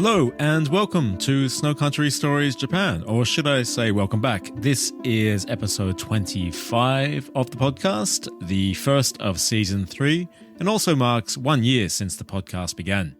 Hello and welcome to Snow Country Stories Japan, or should I say welcome back. This is episode 25 of the podcast, the first of season 3, and also marks 1 year since the podcast began.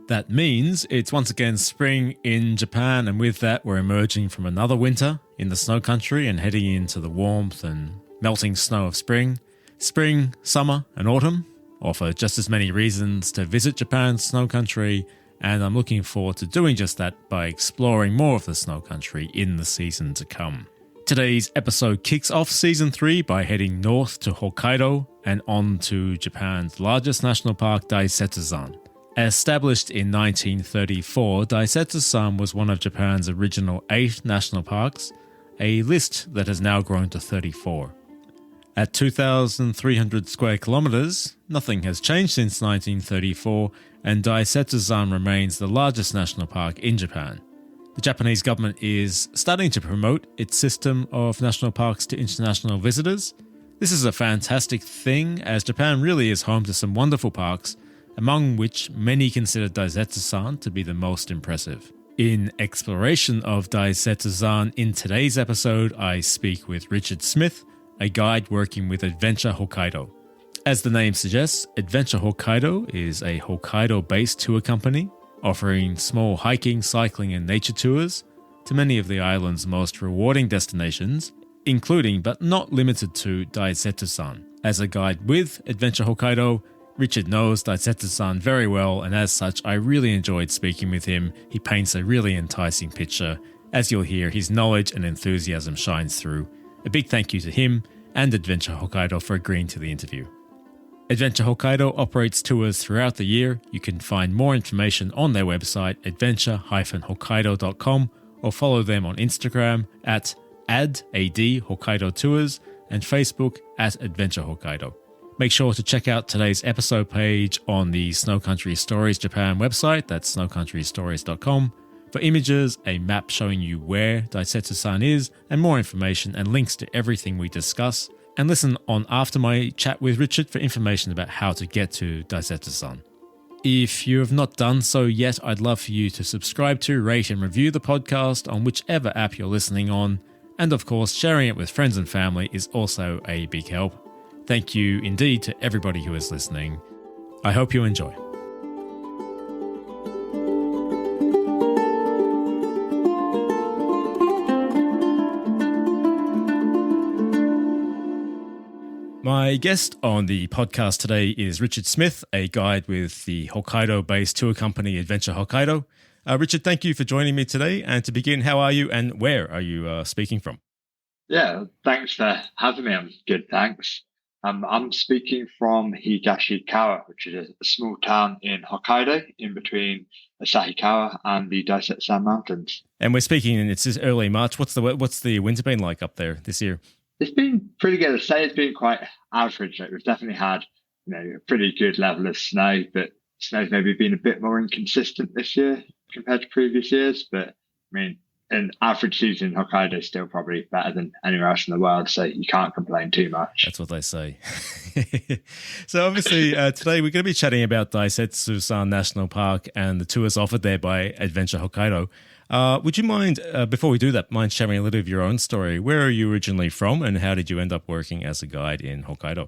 That means it's once again spring in Japan, and with that we're emerging from another winter in the snow country and heading into the warmth and melting snow of spring. Spring, summer and autumn offer just as many reasons to visit Japan's snow country, and I'm looking forward to doing just that by exploring more of the snow country in the season to come. Today's episode kicks off season 3 by heading north to Hokkaido and on to Japan's largest national park, Daisetsuzan. Established in 1934, Daisetsuzan was one of Japan's original 8 national parks, a list that has now grown to 34. At 2,300 square kilometers, nothing has changed since 1934, and Daisetsuzan remains the largest national park in Japan. The Japanese government is starting to promote its system of national parks to international visitors. This is a fantastic thing, as Japan really is home to some wonderful parks, among which many consider Daisetsuzan to be the most impressive. In exploration of Daisetsuzan in today's episode, I speak with Richard Smith, a guide working with Adventure Hokkaido. As the name suggests, Adventure Hokkaido is a Hokkaido-based tour company offering small hiking, cycling and nature tours to many of the island's most rewarding destinations, including but not limited to Daisetsuzan. As a guide with Adventure Hokkaido, Richard knows Daisetsuzan very well, and as such I really enjoyed speaking with him. He paints a really enticing picture. As you'll hear, his knowledge and enthusiasm shines through. A big thank you to him and Adventure Hokkaido for agreeing to the interview. Adventure Hokkaido operates tours throughout the year. You can find more information on their website, adventure-hokkaido.com, or follow them on Instagram at AD Hokkaido Tours and Facebook at Adventure Hokkaido. Make sure to check out today's episode page on the Snow Country Stories Japan website, that's snowcountrystories.com, for images, a map showing you where Daisetsuzan is, and more information and links to everything we discuss. And listen on after my chat with Richard for information about how to get to Daisetsuzan. If you have not done so yet, I'd love for you to subscribe to, rate and review the podcast on whichever app you're listening on. And of course, sharing it with friends and family is also a big help. Thank you indeed to everybody who is listening. I hope you enjoy. My guest on the podcast today is Richard Smith, a guide with the Hokkaido-based tour company Adventure Hokkaido. Richard, thank you for joining me today. And to begin, how are you and where are you speaking from? Yeah, thanks for having me. I'm good, thanks. I'm speaking from Higashikawa, which is a small town in Hokkaido, in between Asahikawa and the Daisetsuzan Mountains. And we're speaking, and it's early March. What's the winter been like up there this year? It's been pretty good. I'd say it's been quite average. Like, we've definitely had, a pretty good level of snow, but snow's maybe been a bit more inconsistent this year compared to previous years. But an average season in Hokkaido is still probably better than anywhere else in the world, so you can't complain too much. That's what they say. So obviously today we're going to be chatting about Daisetsuzan National Park and the tours offered there by Adventure Hokkaido. Would you mind, before we do that, sharing a little of your own story? Where are you originally from and how did you end up working as a guide in Hokkaido?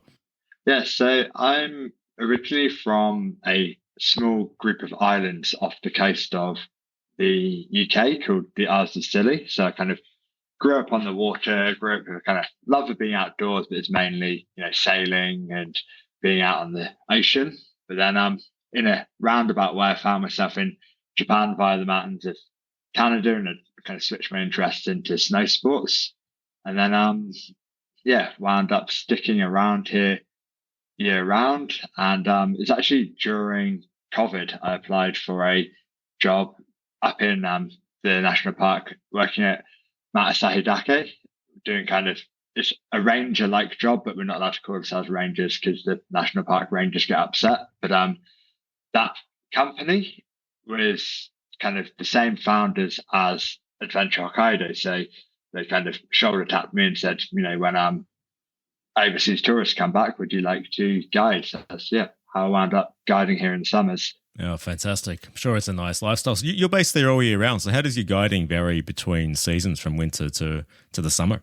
Yeah, so I'm originally from a small group of islands off the coast of the UK called the Isles of Scilly. So I kind of grew up on the water, grew up with a kind of love of being outdoors, but it's mainly, sailing and being out on the ocean. But then in a roundabout way, I found myself in Japan via the mountains of Canada, and I kind of switched my interest into snow sports. And then, wound up sticking around here year round. And it's actually during COVID, I applied for a job up in the national park, working at Mount Asahidake, doing it's a ranger-like job, but we're not allowed to call ourselves rangers because the national park rangers get upset. But that company was kind of the same founders as Adventure Hokkaido. So they kind of shoulder tapped me and said, when overseas tourists come back, would you like to guide? So that's how I wound up guiding here in the summers. Oh, fantastic. I'm sure it's a nice lifestyle. So you're based there all year round. So how does your guiding vary between seasons from winter to the summer?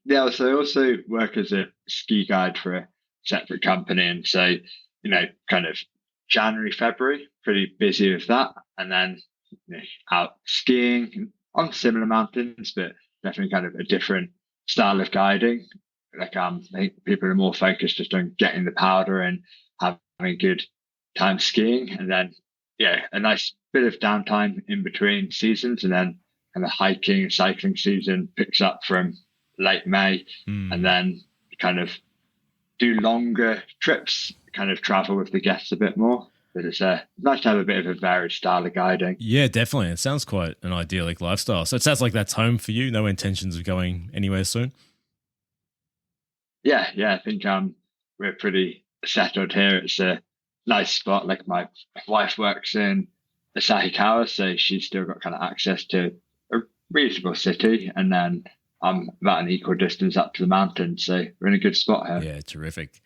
Yeah, so I also work as a ski guide for a separate company. And so, kind of January, February, pretty busy with that. And then out skiing on similar mountains, but definitely kind of a different style of guiding. I think people are more focused just on getting the powder and having a good time skiing. And then, a nice bit of downtime in between seasons. And then kind of hiking and cycling season picks up from late May, and then kind of do longer trips, kind of travel with the guests a bit more. But it's nice to have a bit of a varied style of guiding. Yeah, definitely. It sounds quite an idyllic lifestyle. So it sounds like that's home for you. No intentions of going anywhere soon. Yeah, I think we're pretty settled here. It's a nice spot. Like my wife works in Asahikawa, so she's still got kind of access to a reasonable city, and then I'm about an equal distance up to the mountains, so we're in a good spot here. Yeah, terrific.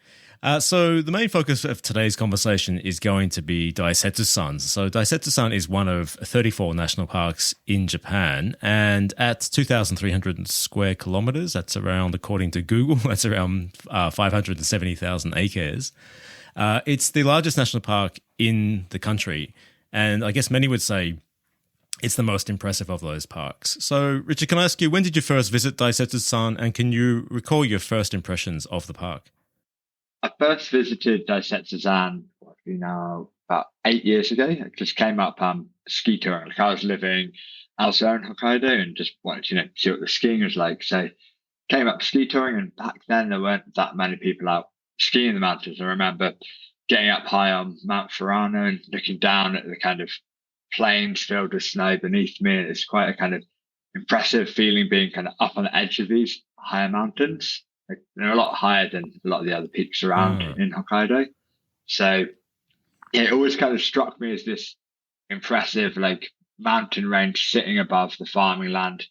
So the main focus of today's conversation is going to be Daisetsuzan. So Daisetsuzan is one of 34 national parks in Japan, and at 2,300 square kilometers, that's around, according to Google, that's around 570,000 acres. It's the largest national park in the country, and I guess many would say it's the most impressive of those parks. So, Richard, can I ask you, when did you first visit Daisetsuzan, and can you recall your first impressions of the park? I first visited Daisetsuzan, now about 8 years ago. I just came up ski touring. Like I was living elsewhere in Hokkaido and just wanted to see what the skiing was like. So came up ski touring, and back then there weren't that many people out skiing in the mountains. I remember getting up high on Mount Furano and looking down at the kind of plains filled with snow beneath me. And it's quite a kind of impressive feeling being kind of up on the edge of these higher mountains. Like, they're a lot higher than a lot of the other peaks around in Hokkaido. So it always kind of struck me as this impressive like mountain range sitting above the farming land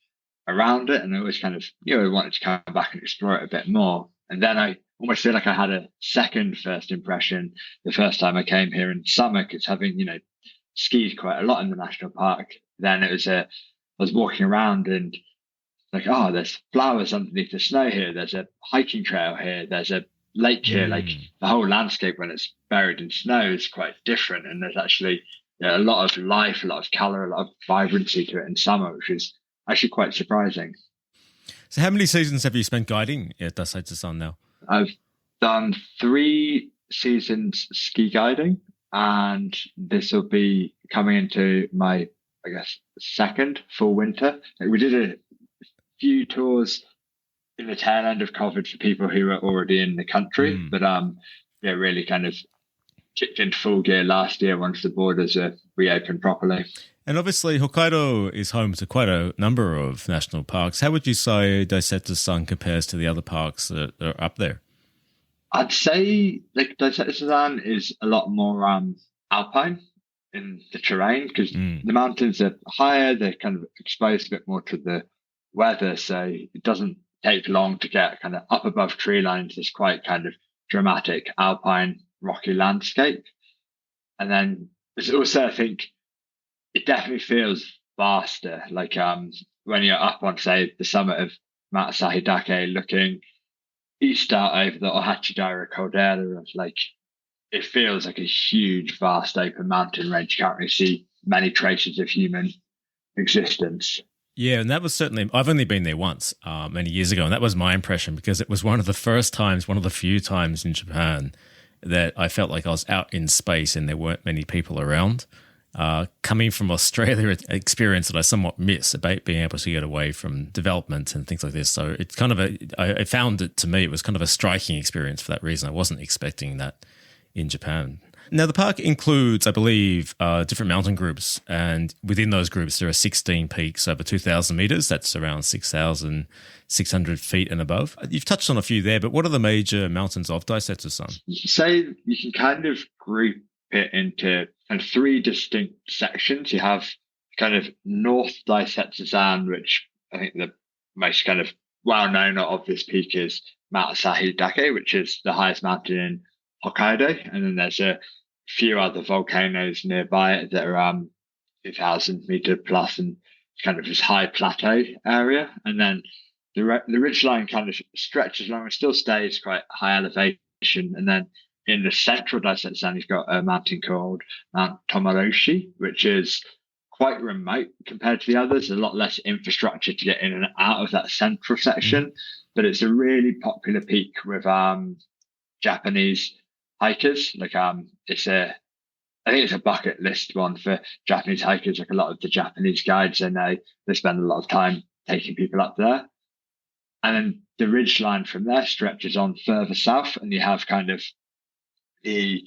around it. And I always kind of, wanted to come back and explore it a bit more. And then I almost feel like I had a second first impression the first time I came here in summer, because having, skied quite a lot in the national park. Then it was I was walking around and like, oh, there's flowers underneath the snow here. There's a hiking trail here. There's a lake here. Like the whole landscape when it's buried in snow is quite different. And there's actually a lot of life, a lot of color, a lot of vibrancy to it in summer, which is actually quite surprising. So how many seasons have you spent guiding at Daisetsuzan now? I've done 3 seasons ski guiding, and this will be coming into my, I guess, second full winter. Like we did a few tours in the tail end of COVID for people who were already in the country, but really kind of kicked into full gear last year once the borders are reopened properly. And obviously Hokkaido is home to quite a number of national parks. How would you say Daisetsuzan compares to the other parks that are up there? I'd say like Daisetsuzan is a lot more alpine in the terrain, because the mountains are higher. They're kind of exposed a bit more to the weather, so it doesn't take long to get kind of up above tree lines. This quite kind of dramatic alpine rocky landscape. And then there's also, I think, it definitely feels vaster. Like when you're up on, say, the summit of Mount Asahidake looking east out over the Ohachidara caldera, like it feels like a huge, vast open mountain range. You can't really see many traces of human existence. Yeah, and that was certainly, I've only been there once many years ago, and that was my impression, because it was one of the first times, one of the few times in Japan that I felt like I was out in space and there weren't many people around. Coming from Australia, experience that I somewhat miss about being able to get away from development and things like this. So it's kind of I found it, to me, it was kind of a striking experience for that reason. I wasn't expecting that in Japan. Now, the park includes, I believe, different mountain groups, and within those groups, there are 16 peaks over 2,000 meters. That's around 6,600 feet and above. You've touched on a few there, but what are the major mountains of Daisetsuzan? So you can kind of group it into kind of 3 distinct sections. You have kind of North Daisetsuzan, which I think the most kind of well-known or obvious peak is Mount Asahidake, which is the highest mountain in Hokkaido. And then there's a few other volcanoes nearby it that are 2,000 meter plus, and kind of this high plateau area. And then the ridgeline kind of stretches along and still stays quite high elevation. And then in the central Daisetsuzan, you've got a mountain called Mount Tomaroshi, which is quite remote compared to the others. There's a lot less infrastructure to get in and out of that central section, but it's a really popular peak with Japanese hikers. Like I think it's a bucket list one for Japanese hikers. Like a lot of the Japanese guides, they spend a lot of time taking people up there. And then the ridgeline from there stretches on further south, and you have kind of the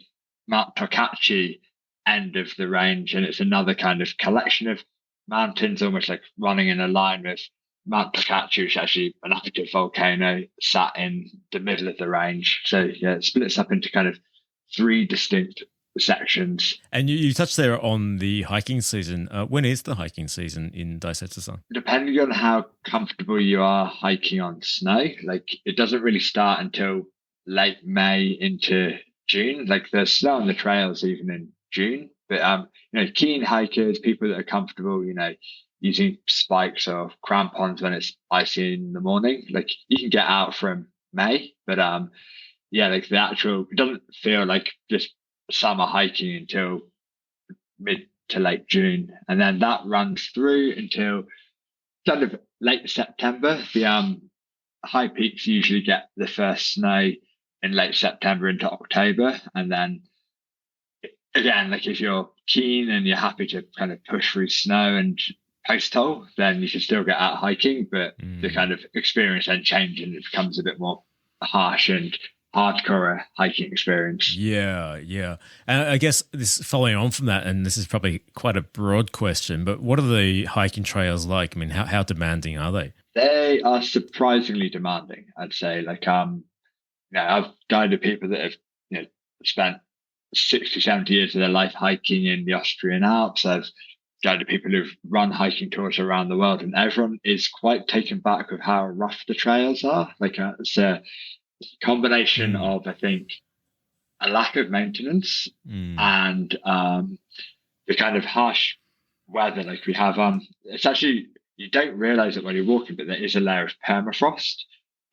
Mount Tokachi end of the range, and it's another kind of collection of mountains, almost like running in a line with Mount Tokachi, which is actually an active volcano sat in the middle of the range. So yeah, it splits up into kind of three distinct sections. And you touched there on the hiking season. When is the hiking season in Daisetsuzan? Depending on how comfortable you are hiking on snow, like it doesn't really start until late May into June. Like there's snow on the trails even in June, but keen hikers, people that are comfortable, using spikes or crampons when it's icy in the morning, like you can get out from May. But like it doesn't feel like just summer hiking until mid to late June, and then that runs through until kind of late September. The high peaks usually get the first snow in late September into October, and then again, like if you're keen and you're happy to kind of push through snow and post hole, then you can still get out hiking, but the kind of experience then changes and it becomes a bit more harsh and hardcore hiking experience. Yeah. And I guess this following on from that, and this is probably quite a broad question, but what are the hiking trails like? I mean, how demanding are they? They are surprisingly demanding, I'd say. Like, I've guided people that have, spent 60, 70 years of their life hiking in the Austrian Alps. I've guided people who've run hiking tours around the world, and everyone is quite taken back with how rough the trails are. Like, it's a combination of, I think, a lack of maintenance and the kind of harsh weather. Like we have, it's actually, you don't realize it when you're walking, but there is a layer of permafrost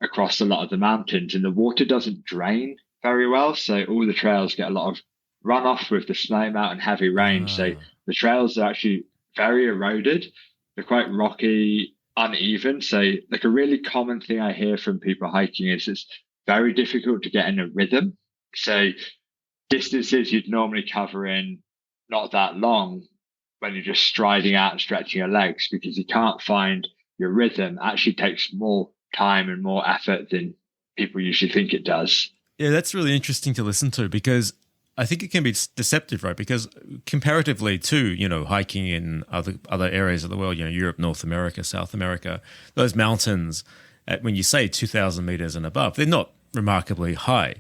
across a lot of the mountains, and the water doesn't drain very well. So all the trails get a lot of runoff with the snow melt and heavy rain. So the trails are actually very eroded. They're quite rocky, uneven. So like a really common thing I hear from people hiking is it's very difficult to get in a rhythm. So distances you'd normally cover in not that long when you're just striding out and stretching your legs, because you can't find your rhythm, actually takes more time and more effort than people usually think it does. Yeah, that's really interesting to listen to, because I think it can be deceptive, right? Because comparatively to, hiking in other areas of the world, Europe, North America, South America, those mountains, when you say 2,000 meters and above, they're not remarkably high.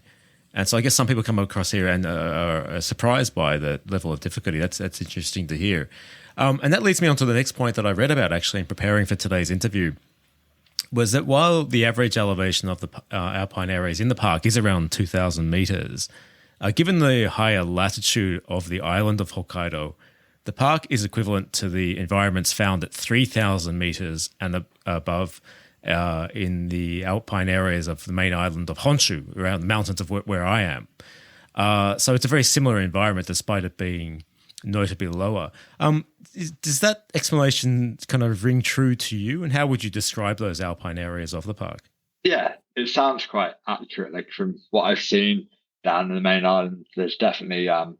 And so I guess some people come across here and are surprised by the level of difficulty. That's interesting to hear. And that leads me on to the next point that I read about actually in preparing for today's interview, was that while the average elevation of the alpine areas in the park is around 2,000 meters, given the higher latitude of the island of Hokkaido, the park is equivalent to the environments found at 3,000 meters and above in the alpine areas of the main island of Honshu, around the mountains of where I am. So it's a very similar environment despite it being notably lower. Does that explanation kind of ring true to you? And how would you describe those alpine areas of the park? Yeah, it sounds quite accurate. Like from what I've seen down in the main island, there's definitely a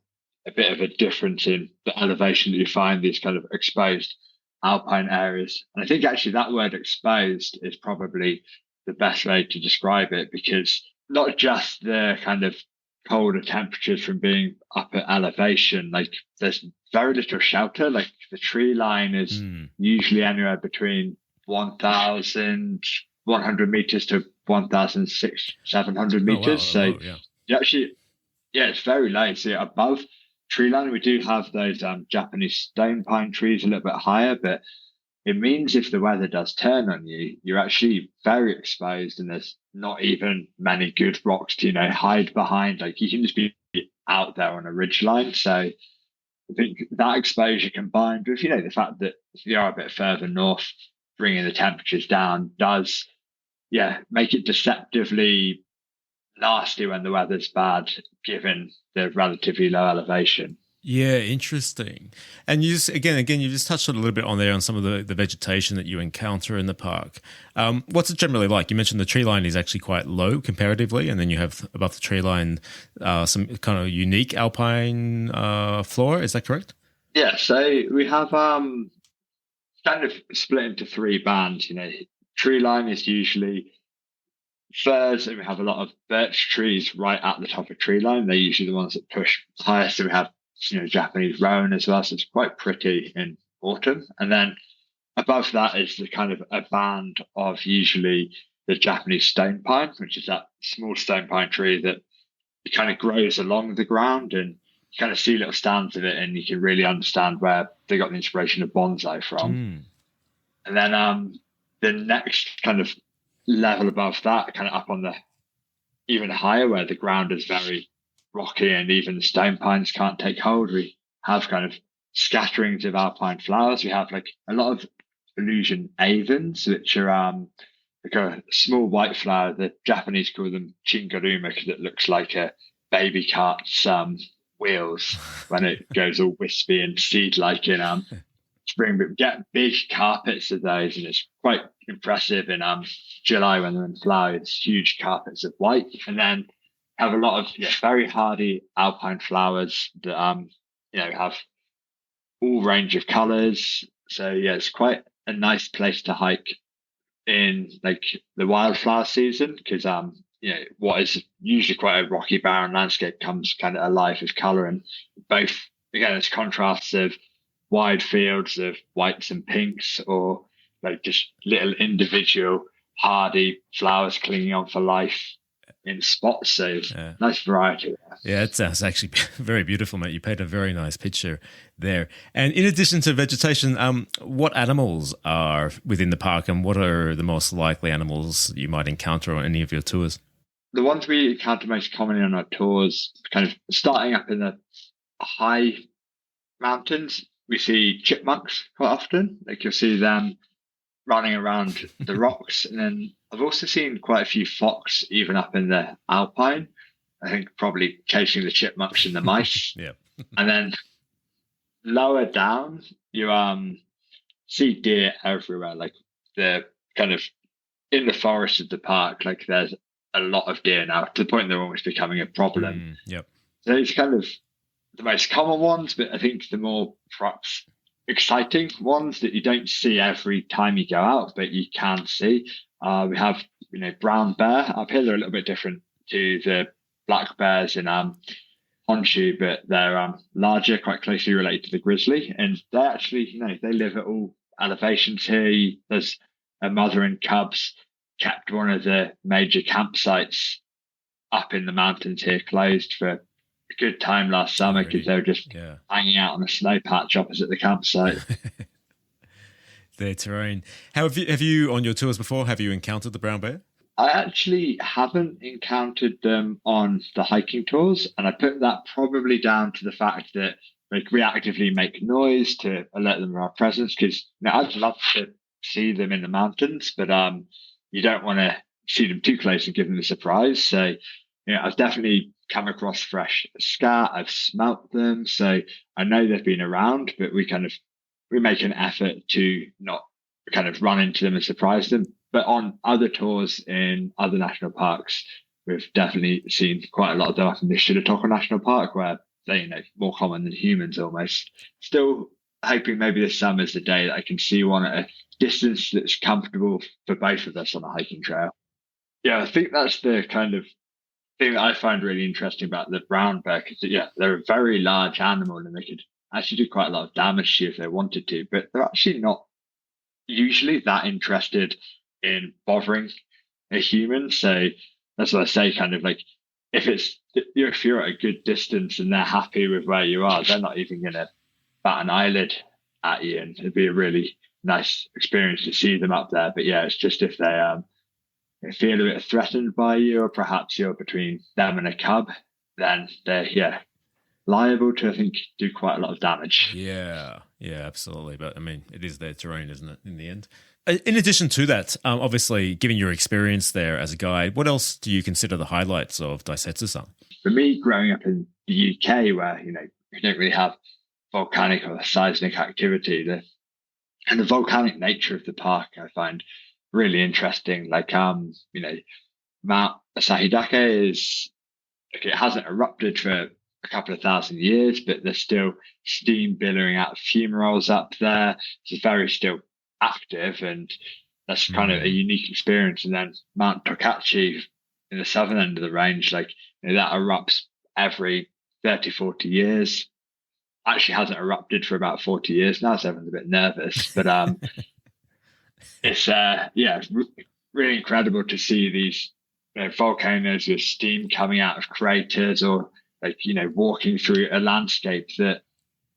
bit of a difference in the elevation that you find these kind of exposed alpine areas. And I think actually that word exposed is probably the best way to describe it, because not just the kind of colder temperatures from being up at elevation, like there's very little shelter. Like the tree line is usually anywhere between 1,100 meters to 1,700 meters. So you actually, it's very low. So above tree line, we do have those Japanese stone pine trees a little bit higher, but it means if the weather does turn on you, you're actually very exposed, and there's not even many good rocks to hide behind. Like you can just be out there on a ridgeline. So I think that exposure combined with, the fact that you are a bit further north, bringing the temperatures down does, make it deceptively nasty when the weather's bad, given the relatively low elevation. Yeah, interesting. And you just, again, you just touched on a little bit on there on some of the vegetation that you encounter in the park. What's it generally like? You mentioned the tree line is actually quite low comparatively, and then you have above the tree line some kind of unique alpine flora. Is that correct? Yeah, so we have kind of split into three bands. Tree line is usually firs, and we have a lot of birch trees right at the top of tree line. They're usually the ones that push highest. So we have Japanese rowan as well, so it's quite pretty in autumn. And then above that is the kind of a band of usually the Japanese stone pine, which is that small stone pine tree that kind of grows along the ground, and you kind of see little stands of it, and you can really understand where they got the inspiration of bonsai from. And then the next kind of level above that, kind of up on the even higher, where the ground is very rocky and even the stone pines can't take hold, we have kind of scatterings of alpine flowers. We have like a lot of illusion avens, which are like a small white flower. The Japanese call them chingoruma because it looks like a baby cart's wheels when it goes all wispy and seed-like in spring. But we get big carpets of those, and it's quite impressive in July when they're in flower. It's huge carpets of white. And then have a lot of very hardy alpine flowers that have all range of colors. So it's quite a nice place to hike in like the wildflower season, because what is usually quite a rocky, barren landscape comes kind of alive with color. And both, again, it's contrasts of wide fields of whites and pinks, or like just little individual hardy flowers clinging on for life in spots. So nice variety there. Yeah, it sounds actually very beautiful, mate. You painted a very nice picture there. And in addition to vegetation, what animals are within the park, and what are the most likely animals you might encounter on any of your tours? The ones we encounter most commonly on our tours, kind of starting up in the high mountains, we see chipmunks quite often. Like you'll see them running around the rocks. And then I've also seen quite a few fox even up in the alpine. I think probably chasing the chipmunks and the mice. Yeah. And then lower down, you see deer everywhere. Like they're kind of in the forest of the park. Like there's a lot of deer now, to the point they're almost becoming a problem. Yep. So it's kind of the most common ones, but I think the more perhaps exciting ones that you don't see every time you go out, but you can see. We have, brown bear up here. They're a little bit different to the black bears in Honshu, but they're larger, quite closely related to the grizzly. And they actually, they live at all elevations here. There's a mother and cubs kept one of the major campsites up in the mountains here closed for a good time last summer, because they were just hanging out on a snow patch opposite the campsite. Their terrain. How have you on your tours before? Have you encountered the brown bear? I actually haven't encountered them on the hiking tours, and I put that probably down to the fact that we actively make noise to alert them of our presence, because I'd love to see them in the mountains, but you don't want to see them too close and give them a surprise. So I've definitely come across fresh scat. I've smelt them, so I know they've been around, but we make an effort to not kind of run into them and surprise them. But on other tours in other national parks, we've definitely seen quite a lot of them up in the Shirataka National Park, where they're more common than humans almost. Still hoping maybe this summer's the day that I can see one at a distance that's comfortable for both of us on a hiking trail. Yeah, I think that's the kind of thing that I find really interesting about the brown bear, because they're a very large animal, and they could actually do quite a lot of damage to you if they wanted to, but they're actually not usually that interested in bothering a human. So that's what I say, kind of like if you're at a good distance and they're happy with where you are, they're not even going to bat an eyelid at you, and it'd be a really nice experience to see them up there. But it's just if they feel a bit threatened by you, or perhaps you're between them and a cub, then they're liable to, I think, do quite a lot of damage. Yeah, absolutely. But I mean, it is their terrain, isn't it, in the end? In addition to that, obviously, given your experience there as a guide, what else do you consider the highlights of Daisetsuzan? For me, growing up in the UK, where we don't really have volcanic or seismic activity, the volcanic nature of the park I find really interesting. Like Mount Asahidake it hasn't erupted for a couple of thousand years, but there's still steam billowing out of fumaroles up there. It's very still active, and that's kind of a unique experience. And then Mount Tokachi in the southern end of the range, that erupts every 30, 40 years. Actually hasn't erupted for about 40 years now, so everyone's a bit nervous. But it's really incredible to see these volcanoes with steam coming out of craters, or walking through a landscape that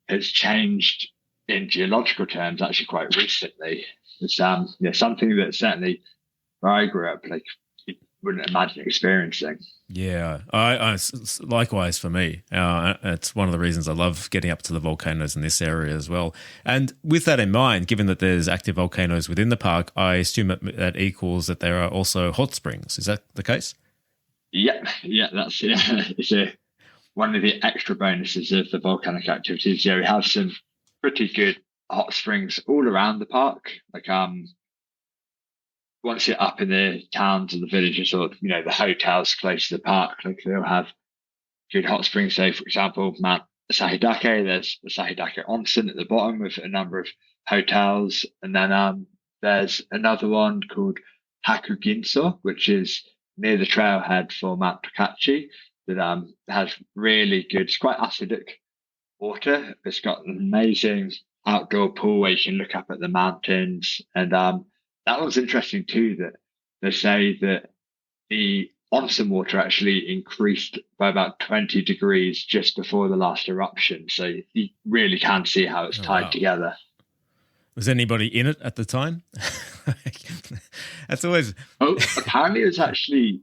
has changed in geological terms actually quite recently. It's something that certainly where I grew up, you wouldn't imagine experiencing. Yeah, I likewise for me. It's one of the reasons I love getting up to the volcanoes in this area as well. And with that in mind, given that there's active volcanoes within the park, I assume that equals that there are also hot springs. Is that the case? Yeah, that's it's one of the extra bonuses of the volcanic activities. Yeah, we have some pretty good hot springs all around the park. Once you're up in the towns and the villages, or the hotels close to the park, they'll have good hot springs. So, for example, Mount Asahidake, there's the Asahidake Onsen at the bottom with a number of hotels, and then there's another one called Hakuginso, which is near the trailhead for Mount Tokachi, that has really good. It's quite acidic water. It's got an amazing outdoor pool where you can look up at the mountains, and that was interesting too, that they say that the onsen water actually increased by about 20 degrees just before the last eruption. So you really can see how it's tied together. Was anybody in it at the time? That's always... Oh, apparently it was actually,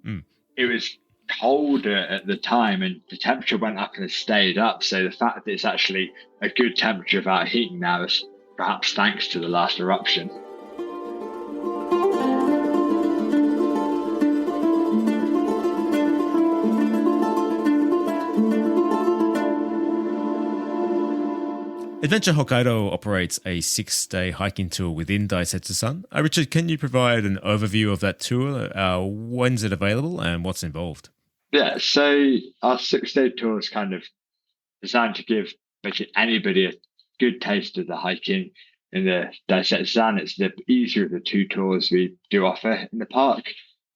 it was colder at the time, and the temperature went up and it stayed up. So the fact that it's actually a good temperature without heating now is perhaps thanks to the last eruption. Adventure Hokkaido operates a 6-day hiking tour within Daisetsuzan. Richard, can you provide an overview of that tour? When's it available and what's involved? Yeah, so our 6-day tour is kind of designed to give basically anybody a good taste of the hiking in the Daisetsuzan. It's the easier of the two tours we do offer in the park.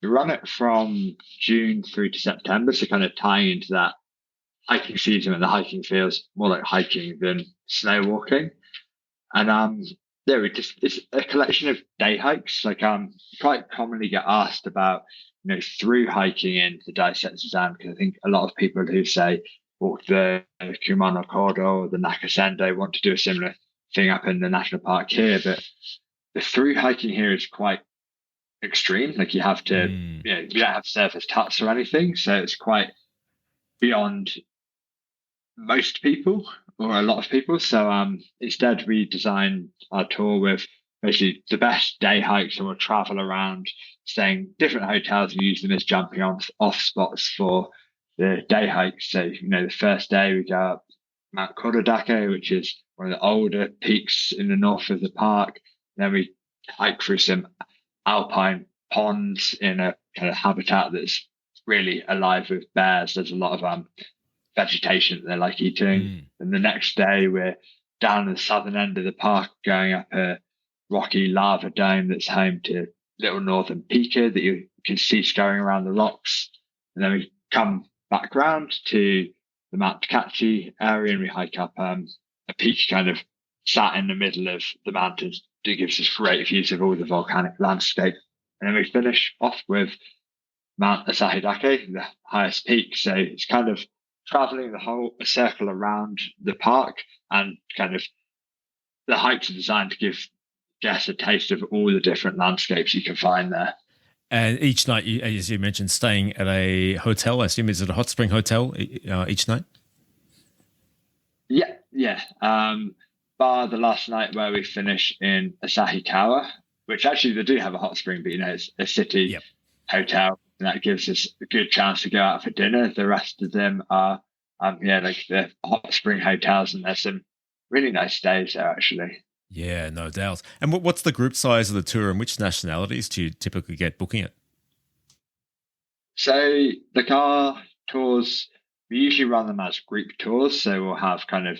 We run it from June through to September, so kind of tying into that hiking season, and the hiking feels more like hiking than snow walking. And it's a collection of day hikes. Quite commonly get asked about through hiking in the Daisetsuzan, because I think a lot of people who say walk the Kumano Kodo or the Nakasende want to do a similar thing up in the national park here, but the through hiking here is quite extreme. You have to you don't have surface touch or anything, so it's quite beyond most people, or a lot of people. So instead we designed our tour with basically the best day hikes, and we'll travel around staying different hotels and use them as jumping off spots for the day hikes. So the first day we go up Mount Korodake, which is one of the older peaks in the north of the park. Then we hike through some alpine ponds in a kind of habitat that's really alive with bears. There's a lot of vegetation that they like eating. And the next day we're down the southern end of the park, going up a rocky lava dome that's home to little northern pika that you can see scurrying around the rocks. And then we come back round to the Mount Tokachi area, and we hike up a peak kind of sat in the middle of the mountains that gives us great views of all the volcanic landscape. And then we finish off with Mount Asahidake, the highest peak. So it's kind of traveling the whole circle around the park, and kind of the hikes are designed to give guests a taste of all the different landscapes you can find there. And each night, as you mentioned, staying at a hotel. I assume, is it a hot spring hotel each night? Yeah. Bar the last night where we finish in Asahikawa, which actually they do have a hot spring, but it's a city Yep. hotel, and that gives us a good chance to go out for dinner. The rest of them are, like the hot spring hotels, and there's some really nice stays there actually. Yeah, no doubt. And what's the group size of the tour, and which nationalities do you typically get booking it? So the car tours, we usually run them as group tours. So we'll have kind of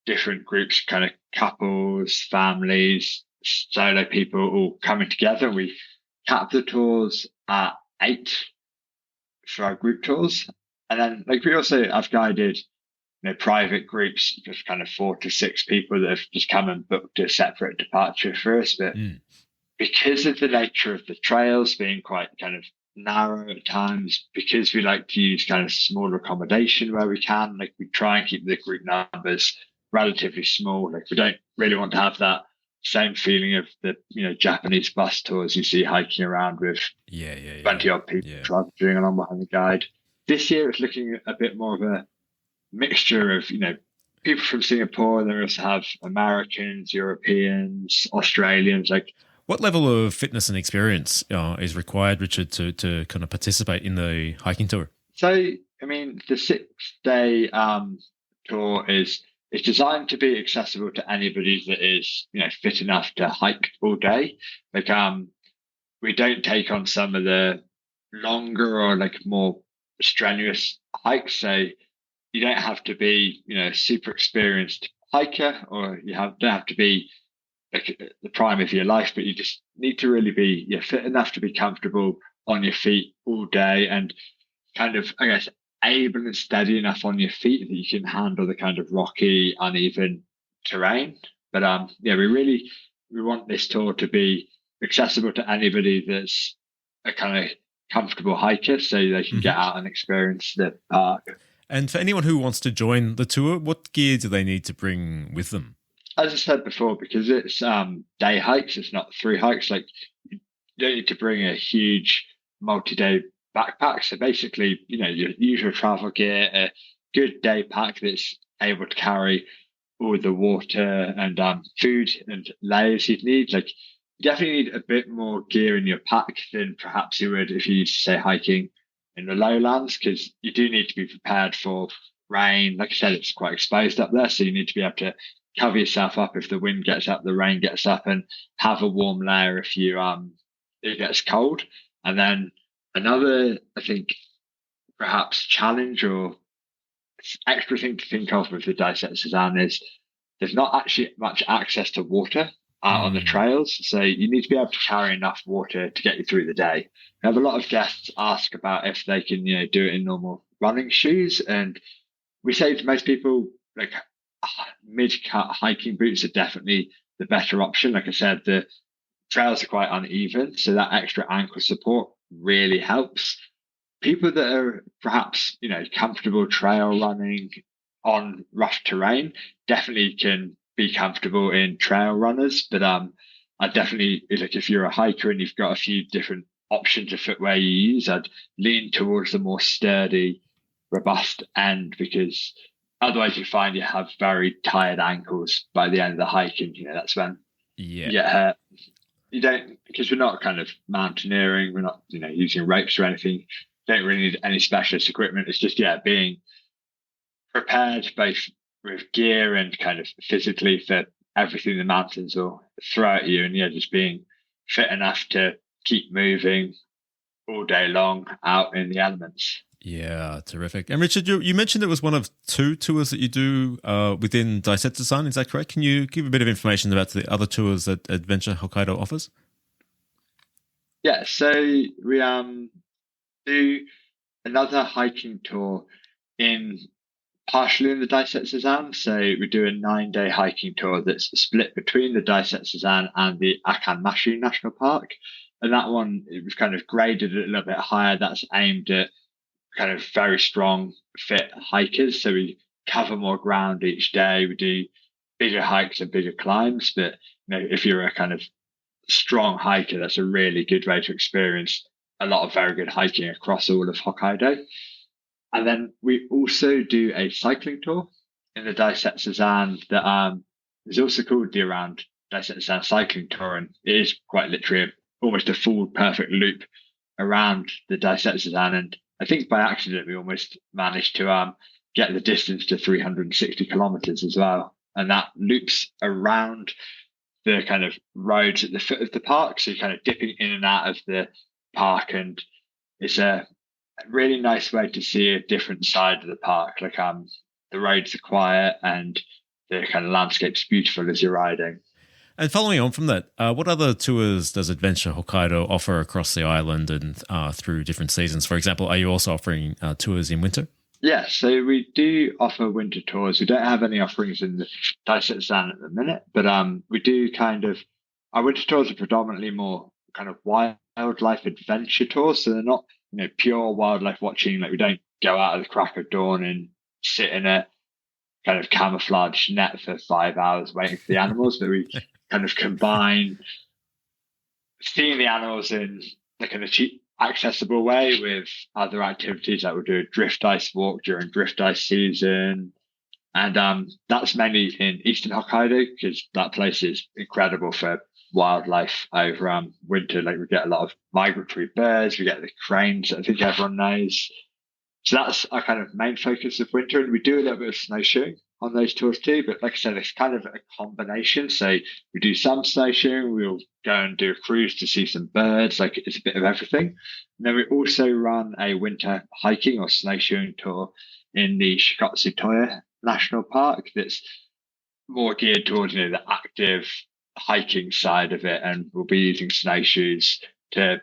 different groups, kind of couples, families, solo people all coming together. We cap the tours at 8 for our group tours. And then like we also have guided private groups of kind of 4 to 6 people that have just come and booked a separate departure for us. But because of the nature of the trails being quite kind of narrow at times, because we like to use kind of smaller accommodation where we can, like we try and keep the group numbers relatively small. Like we don't really want to have that same feeling of the Japanese bus tours you see hiking around with 20 odd people traveling along behind the guide. This year it's looking a bit more of a mixture of people from Singapore. There also have Americans, Europeans, Australians. Like, what level of fitness and experience is required, Richard, to kind of participate in the hiking tour? So, I mean, the 6-day tour is designed to be accessible to anybody that is fit enough to hike all day. Like, we don't take on some of the longer or like more strenuous hikes. So you don't have to be a super experienced hiker, or don't have to be like the prime of your life, but you just need to really be fit enough to be comfortable on your feet all day, and kind of, I guess, able and steady enough on your feet that you can handle the kind of rocky, uneven terrain. But we want this tour to be accessible to anybody that's a kind of comfortable hiker, so they can get out and experience the park. And for anyone who wants to join the tour, what gear do they need to bring with them? As I said before, because it's day hikes, it's not 3 hikes. Like, you don't need to bring a huge multi-day backpack. So basically, your usual travel gear, a good day pack that's able to carry all the water and food and layers you'd need. Like, you definitely need a bit more gear in your pack than perhaps you would if you used to say hiking in the lowlands, because you do need to be prepared for rain. Like I said, it's quite exposed up there, so you need to be able to cover yourself up if the wind gets up, the rain gets up, and have a warm layer if it gets cold. And then another, I think, perhaps challenge or extra thing to think of with the Daisetsuzan is there's not actually much access to water on the trails, so you need to be able to carry enough water to get you through the day. I have a lot of guests ask about if they can do it in normal running shoes, and we say to most people, like, mid-cut hiking boots are definitely the better option. Like I said, the trails are quite uneven, so that extra ankle support really helps. People that are perhaps comfortable trail running on rough terrain definitely can be comfortable in trail runners, but I definitely, like, if you're a hiker and you've got a few different options of footwear you use, I'd lean towards the more sturdy, robust end, because otherwise you find you have very tired ankles by the end of the hike, and that's when you get hurt. You don't, because we're not kind of mountaineering, we're not using ropes or anything. Don't really need any specialist equipment. It's just being prepared both with gear and kind of physically for everything the mountains will throw at you, and just being fit enough to keep moving all day long out in the elements. Yeah, terrific. And Richard, you mentioned it was one of 2 tours that you do within Daisetsuzan. Is that correct? Can you give a bit of information about the other tours that Adventure Hokkaido offers? Yeah, so we do another hiking tour partially in the Daisetsuzan. So we do a 9-day hiking tour that's split between the Daisetsuzan and the Akanmashi National Park. And that one, it was kind of graded a little bit higher. That's aimed at kind of very strong, fit hikers. So we cover more ground each day. We do bigger hikes and bigger climbs. But if you're a kind of strong hiker, that's a really good way to experience a lot of very good hiking across all of Hokkaido. And then we also do a cycling tour in the Daisetsuzan that is also called the Around Daisetsuzan Cycling Tour. And it is quite literally almost a full perfect loop around the Daisetsuzan. And I think by accident, we almost managed to get the distance to 360 kilometers as well. And that loops around the kind of roads at the foot of the park. So you're kind of dipping in and out of the park. And it's a really nice way to see a different side of the park. Like the roads are quiet and the kind of landscape's beautiful as you're riding. And following on from that, what other tours does Adventure Hokkaido offer across the island and through different seasons? For example, are you also offering tours in winter? Yeah, so we do offer winter tours. We don't have any offerings in the Daisetsuzan at the minute, but we do our winter tours are predominantly more kind of wildlife adventure tours. So they're not, pure wildlife watching. Like we don't go out at the crack of dawn and sit in a kind of camouflage net for 5 hours waiting for the animals, but we kind of combine seeing the animals in like a cheap, accessible way with other activities. Like we'll do a drift ice walk during drift ice season. And that's mainly in Eastern Hokkaido because that place is incredible for wildlife over winter. Like we get a lot of migratory birds, we get the cranes that I think everyone knows. So that's our kind of main focus of winter. And we do a little bit of snowshoeing on those tours too. But like I said, it's kind of a combination. So we do some snowshoeing, we'll go and do a cruise to see some birds. Like it's a bit of everything. And then we also run a winter hiking or snowshoeing tour in the Shikotsu Toya National Park that's more geared towards, the active hiking side of it. And we'll be using snowshoes to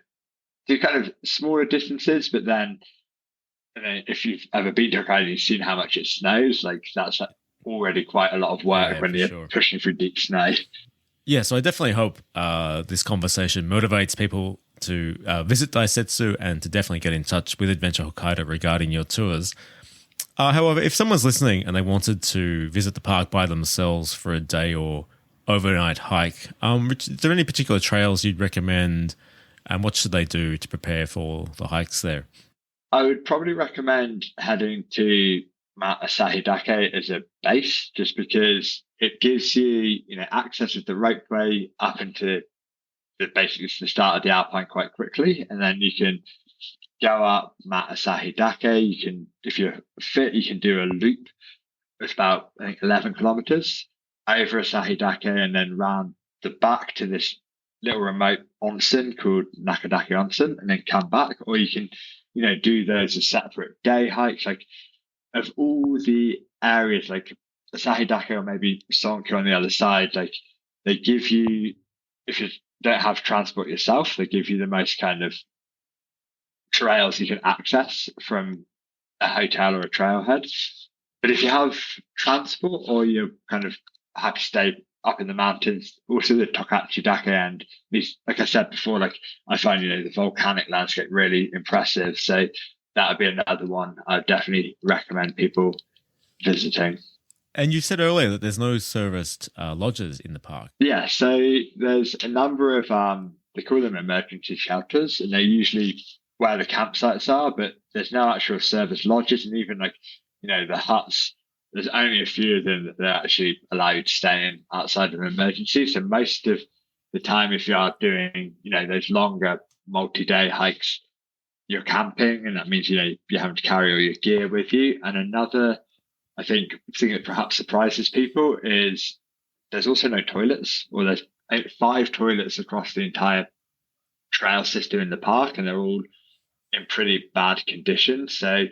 do kind of smaller distances, but then if you've ever been to Hokkaido, you've seen how much it snows. Like that's already quite a lot of work when you're pushing through deep snow. Yeah, so I definitely hope this conversation motivates people to visit Daisetsu and to definitely get in touch with Adventure Hokkaido regarding your tours. However, if someone's listening and they wanted to visit the park by themselves for a day or overnight hike, is there any particular trails you'd recommend, and what should they do to prepare for the hikes there? I would probably recommend heading to Mount Asahidake as a base, just because it gives you, access with the ropeway up into basically the start of the Alpine quite quickly, and then you can go up Mount Asahidake. You can, if you're fit, you can do a loop. It's about 11 kilometers over Asahidake, and then round the back to this little remote onsen called Nakadake Onsen, and then come back. Or you can, do those as separate day hikes. Like of all the areas, like Asahidake or maybe Sonki on the other side, like they give you, if you don't have transport yourself, they give you the most kind of trails you can access from a hotel or a trailhead. But if you have transport or you're kind of happy to stay up in the mountains, also the Tokachidake, and these, like I said before, like I find, the volcanic landscape really impressive. So that would be another one I'd definitely recommend people visiting. And you said earlier that there's no serviced lodges in the park. Yeah, so there's a number of, they call them emergency shelters, and they're usually where the campsites are, but there's no actual service lodges. And even the huts, there's only a few of them that they're actually allowed to stay in outside of an emergency. So most of the time, if you are doing, those longer multi-day hikes, you're camping, and that means, you're having to carry all your gear with you. And another, I think, thing that perhaps surprises people is there's also no toilets, or there's 5 toilets across the entire trail system in the park, and they're all in pretty bad condition. So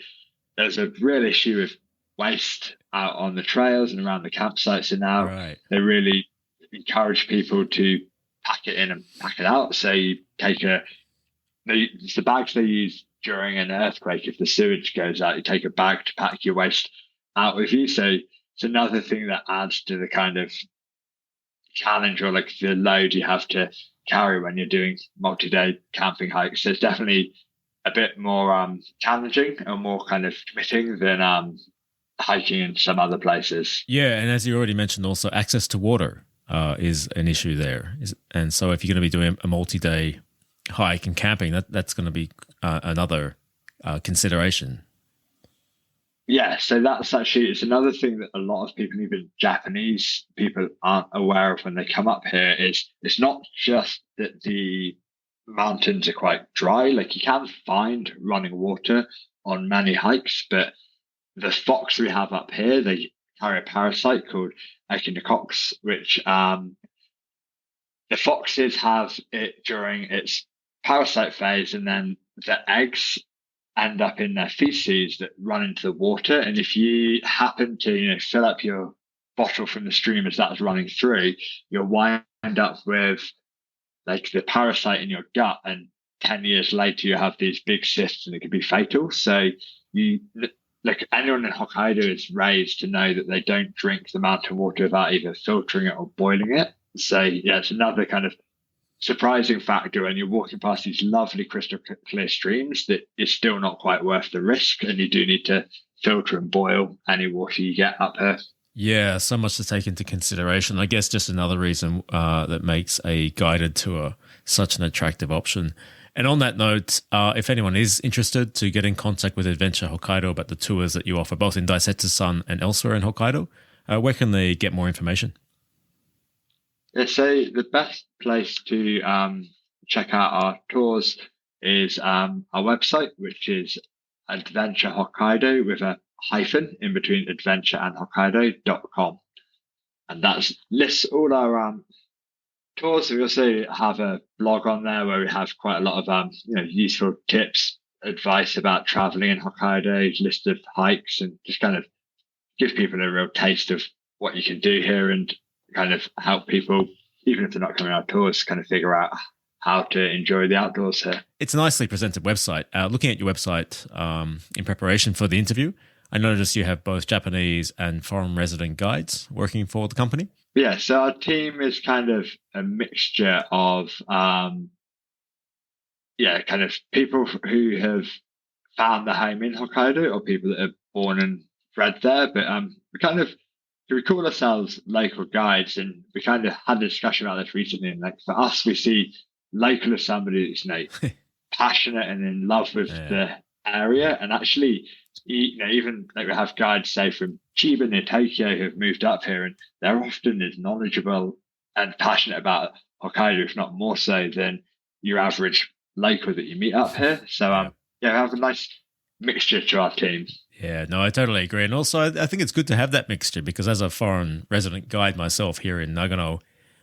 there's a real issue with waste out on the trails and around the campsites. And now they really encourage people to pack it in and pack it out. So you take it's the bags they use during an earthquake. If the sewage goes out, you take a bag to pack your waste out with you. So it's another thing that adds to the kind of challenge or like the load you have to carry when you're doing multi-day camping hikes. So it's definitely a bit more challenging and more kind of committing than hiking in some other places. Yeah, and as you already mentioned, also access to water is an issue there. And so if you're going to be doing a multi-day hike and camping, that's going to be another consideration. Yeah, so that's actually, it's another thing that a lot of people, even Japanese people, aren't aware of when they come up here. Is it's not just that the mountains are quite dry. Like, you can find running water on many hikes, but the fox we have up here, they carry a parasite called echinococcus, which the foxes have it during its parasite phase, and then the eggs end up in their feces that run into the water. And if you happen to, fill up your bottle from the stream as that's running through, you'll wind up with like the parasite in your gut, and 10 years later you have these big cysts and it could be fatal. So like, anyone in Hokkaido is raised to know that they don't drink the mountain water without either filtering it or boiling it. So yeah, it's another kind of surprising factor when you're walking past these lovely crystal clear streams that is still not quite worth the risk, and you do need to filter and boil any water you get up here. Yeah, so much to take into consideration. I guess just another reason that makes a guided tour such an attractive option. And on that note, if anyone is interested to get in contact with Adventure Hokkaido about the tours that you offer both in Daisetsuzan and elsewhere in Hokkaido, where can they get more information? Yeah, so the best place to check out our tours is our website, which is Adventure Hokkaido with a hyphen in between adventure and Hokkaido.com. And that lists all our tours. We also have a blog on there where we have quite a lot of useful tips, advice about traveling in Hokkaido, list of hikes, and just kind of give people a real taste of what you can do here, and kind of help people, even if they're not coming on tours, kind of figure out how to enjoy the outdoors here. It's a nicely presented website. Looking at your website in preparation for the interview, I noticed you have both Japanese and foreign resident guides working for the company. Yeah, so our team is kind of a mixture of, kind of people who have found their home in Hokkaido, or people that are born and bred there. But we call ourselves local guides, and we kind of had a discussion about this recently. And like, for us, we see local as somebody that's passionate and in love with the area, and actually, even like we have guides, say, from Chiba near Tokyo, who have moved up here, and they're often as knowledgeable and passionate about Hokkaido, if not more so, than your average local that you meet up here. So we have a nice mixture to our team. Yeah, no, I totally agree. And also, I think it's good to have that mixture, because as a foreign resident guide myself here in Nagano,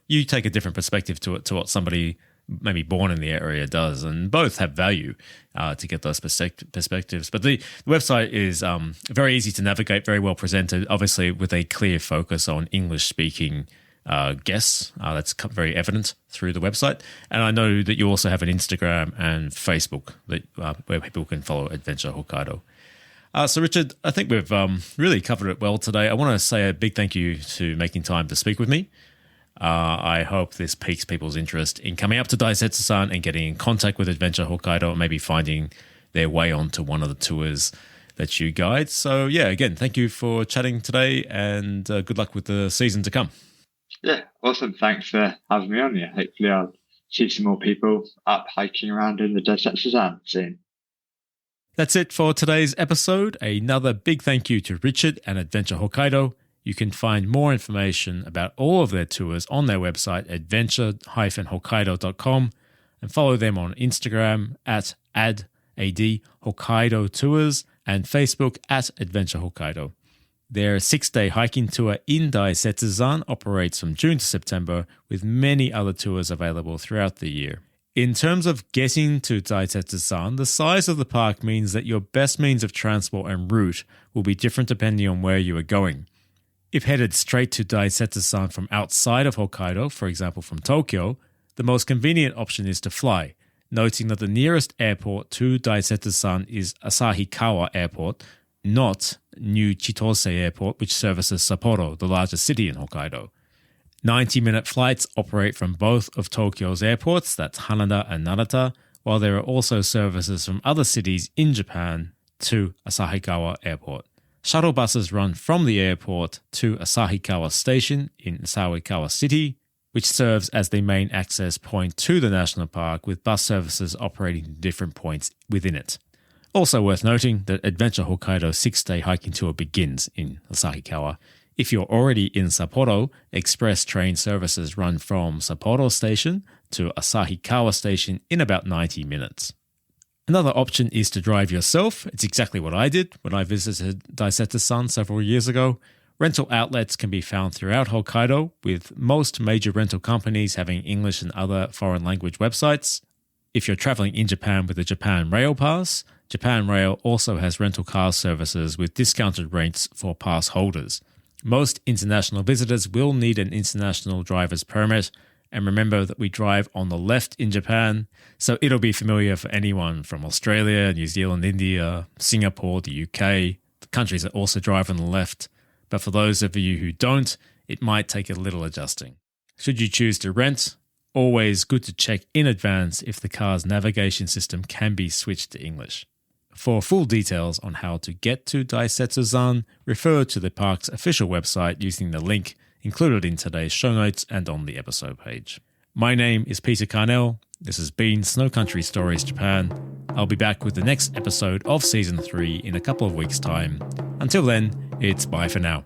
you take a different perspective to what somebody maybe born in the area does, and both have value to get those perspectives. But the website is very easy to navigate, very well presented, obviously with a clear focus on English-speaking guests. That's very evident through the website. And I know that you also have an Instagram and Facebook where people can follow Adventure Hokkaido. So, Richard, I think we've really covered it well today. I want to say a big thank you to making time to speak with me. I hope this piques people's interest in coming up to Daisetsuzan and getting in contact with Adventure Hokkaido, and maybe finding their way onto one of the tours that you guide. So, yeah, again, thank you for chatting today, and good luck with the season to come. Yeah, awesome. Thanks for having me on here. Hopefully I'll see some more people up hiking around in the Daisetsuzan soon. That's it for today's episode. Another big thank you to Richard and Adventure Hokkaido. You can find more information about all of their tours on their website, adventure-hokkaido.com, and follow them on Instagram at ad Hokkaido Tours and Facebook at Adventure Hokkaido. Their 6-day hiking tour in Daisetsuzan operates from June to September, with many other tours available throughout the year. In terms of getting to Daisetsuzan, the size of the park means that your best means of transport and route will be different depending on where you are going. If headed straight to Daisetsuzan from outside of Hokkaido, for example from Tokyo, the most convenient option is to fly, noting that the nearest airport to Daisetsuzan is Asahikawa Airport, not New Chitose Airport, which services Sapporo, the largest city in Hokkaido. 90-minute flights operate from both of Tokyo's airports, that's Haneda and Narita, while there are also services from other cities in Japan to Asahikawa Airport. shuttle buses run from the airport to Asahikawa Station in Asahikawa City, which serves as the main access point to the national park, with bus services operating to different points within it. Also worth noting that Adventure Hokkaido 6-day hiking tour begins in Asahikawa. If you're already in Sapporo, express train services run from Sapporo Station to Asahikawa Station in about 90 minutes. Another option is to drive yourself. It's exactly what I did when I visited Daisetsuzan several years ago. Rental outlets can be found throughout Hokkaido, with most major rental companies having English and other foreign language websites. If you're traveling in Japan with a Japan Rail Pass, Japan Rail also has rental car services with discounted rates for pass holders. Most international visitors will need an international driver's permit, and remember that we drive on the left in Japan, so it'll be familiar for anyone from Australia, New Zealand, India, Singapore, the UK, the countries that also drive on the left. But for those of you who don't, it might take a little adjusting. Should you choose to rent, always good to check in advance if the car's navigation system can be switched to English. For full details on how to get to Daisetsuzan, refer to the park's official website using the link included in today's show notes and on the episode page. My name is Peter Carnell. This has been Snow Country Stories Japan. I'll be back with the next episode of Season 3 in a couple of weeks' time. Until then, it's bye for now.